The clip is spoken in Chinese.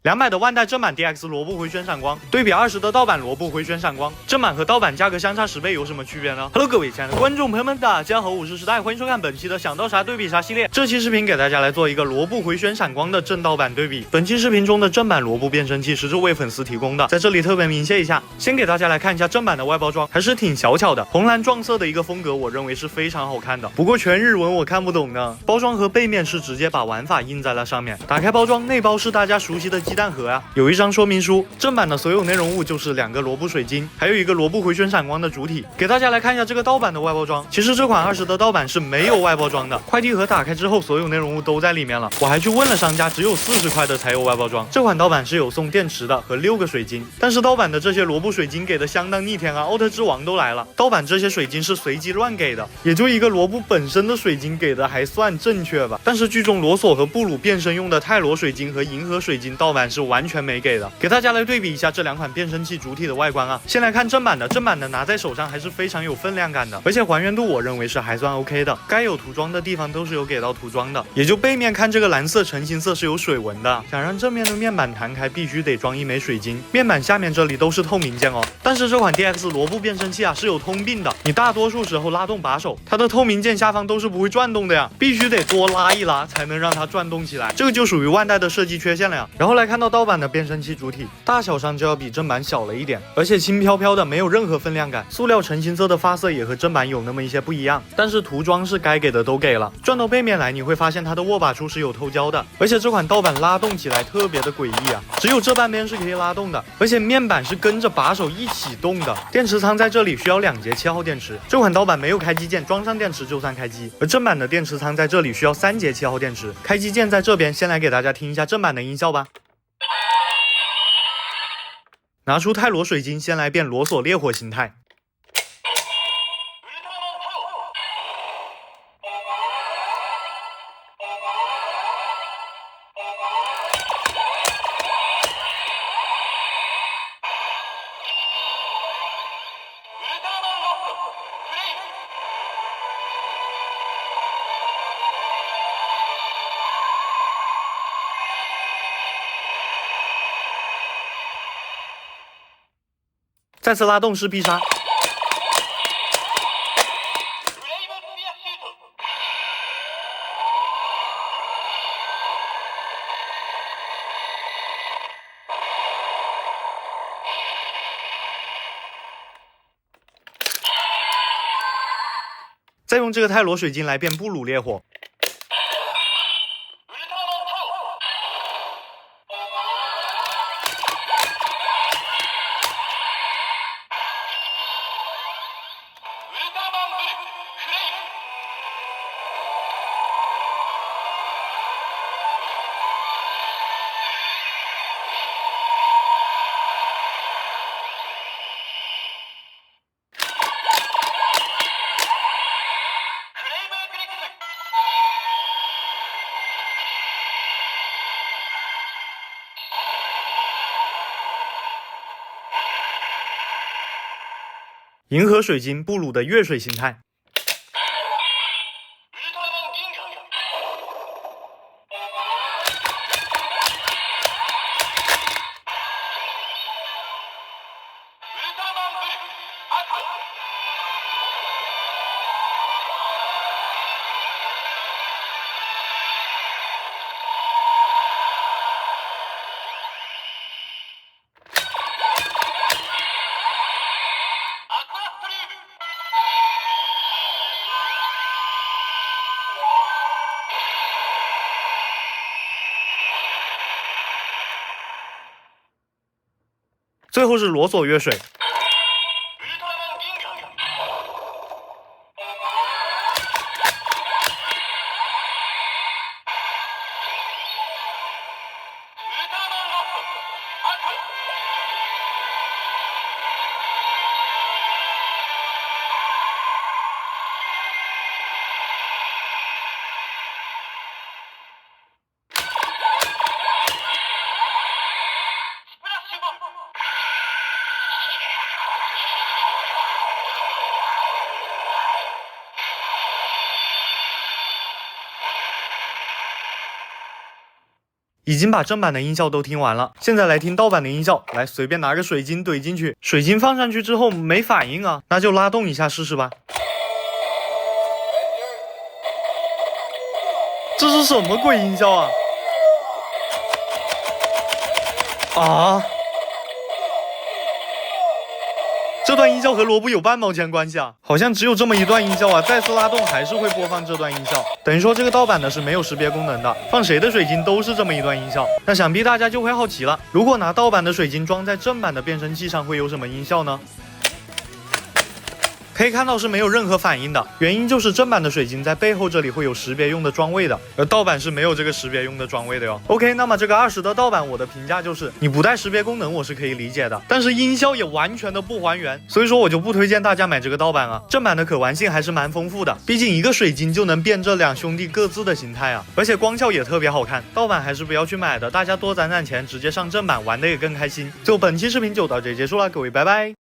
200的万代正版 DX 罗布回旋闪光，对比20的盗版罗布回旋闪光，正版和盗版价格相差10倍有什么区别呢 ？Hello， 各位亲爱的观众朋友们，大家好，我是时代，欢迎收看本期的想到啥对比啥系列。这期视频给大家来做一个罗布回旋闪光的正盗版对比。本期视频中的正版罗布变声器是这位粉丝提供的，在这里特别鸣谢一下。先给大家来看一下正版的外包装，还是挺小巧的，红蓝撞色的一个风格，我认为是非常好看的。不过全日文我看不懂呢。包装和背面是直接把玩法印在了上面。打开包装，内包是大家熟悉的鸡蛋盒啊，有一张说明书。正版的所有内容物就是2个罗布水晶，还有一个罗布回旋闪光的主体。给大家来看一下这个盗版的外包装。其实这款20的盗版是没有外包装的，快递盒打开之后，所有内容物都在里面了。我还去问了商家，只有40块的才有外包装。这款盗版是有送电池的和6个水晶，但是盗版的这些罗布水晶给的相当逆天啊，奥特之王都来了。盗版这些水晶是随机乱给的，也就一个罗布本身的水晶给的还算正确吧。但是剧中罗索和布鲁变身用的泰罗水晶和银河水晶盗版是完全没给的。给大家来对比一下这2款变声器主体的外观啊。先来看正版的，正版的拿在手上还是非常有分量感的，而且还原度我认为是还算 OK 的，该有涂装的地方都是有给到涂装的。也就背面看这个蓝色成型色是有水纹的，想让正面的面板弹开必须得装一枚水晶，面板下面这里都是透明件哦。但是这款 DX 罗布变声器啊是有通病的，你大多数时候拉动把手，它的透明件下方都是不会转动的呀，必须得多拉一拉才能让它转动起来，这个就属于万代的设计缺陷了呀。然后来看到盗版的变声器主体，大小上就要比正版小了一点，而且轻飘飘的，没有任何分量感。塑料成型色的发色也和正版有那么一些不一样，但是涂装是该给的都给了。转到背面来，你会发现它的握把处是有透胶的，而且这款盗版拉动起来特别的诡异啊，只有这半边是可以拉动的，而且面板是跟着把手一起动的。电池仓在这里需要2节7号电池，这款盗版没有开机键，装上电池就算开机，而正版的电池仓在这里需要3节7号电池，开机键在这边。先来给大家听一下正版的音效吧。拿出泰罗水晶，先来变罗索烈火形态。再次拉动是必杀。再用这个泰罗水晶来变布鲁烈火。银河水晶布鲁的月水形态。最后是罗索月水。已经把正版的音效都听完了，现在来听盗版的音效。来，随便拿个水晶怼进去，水晶放上去之后没反应啊，那就拉动一下试试吧。这是什么鬼音效啊？啊！这段音效和罗布有半毛钱关系啊？好像只有这么一段音效啊！再次拉动还是会播放这段音效，等于说这个盗版的是没有识别功能的，放谁的水晶都是这么一段音效。那想必大家就会好奇了，如果拿盗版的水晶装在正版的变声器上，会有什么音效呢？可以看到是没有任何反应的，原因就是正版的水晶在背后这里会有识别用的装位的，而盗版是没有这个识别用的装位的哟。OK， 那么这个20的盗版，我的评价就是你不带识别功能我是可以理解的，但是音效也完全的不还原，所以说我就不推荐大家买这个盗版啊。正版的可玩性还是蛮丰富的，毕竟一个水晶就能变这两兄弟各自的形态啊，而且光效也特别好看。盗版还是不要去买的，大家多攒攒钱，直接上正版玩的也更开心。就本期视频就到这里结束了，各位拜拜。